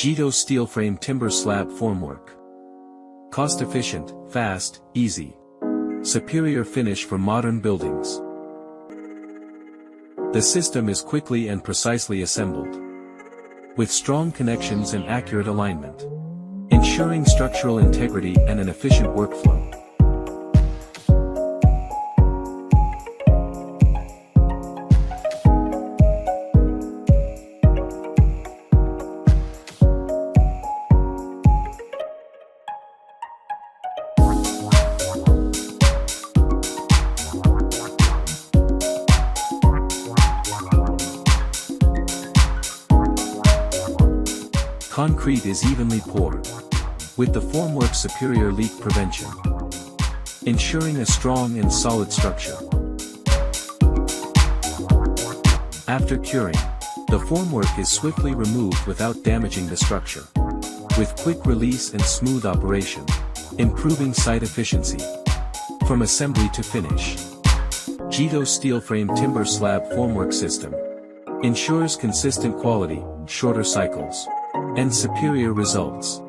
GETO steel frame timber slab formwork. Cost efficient, fast, easy. Superior finish for modern buildings. The system is quickly and precisely assembled, with strong connections and accurate alignment, ensuring structural integrity and an efficient workflow. Concrete is evenly poured, with the formwork's superior leak prevention, ensuring a strong and solid structure. After curing, the formwork is swiftly removed without damaging the structure, with quick release and smooth operation, improving site efficiency. From assembly to finish, GETO steel frame timber slab formwork system ensures consistent quality, shorter cycles, and superior results.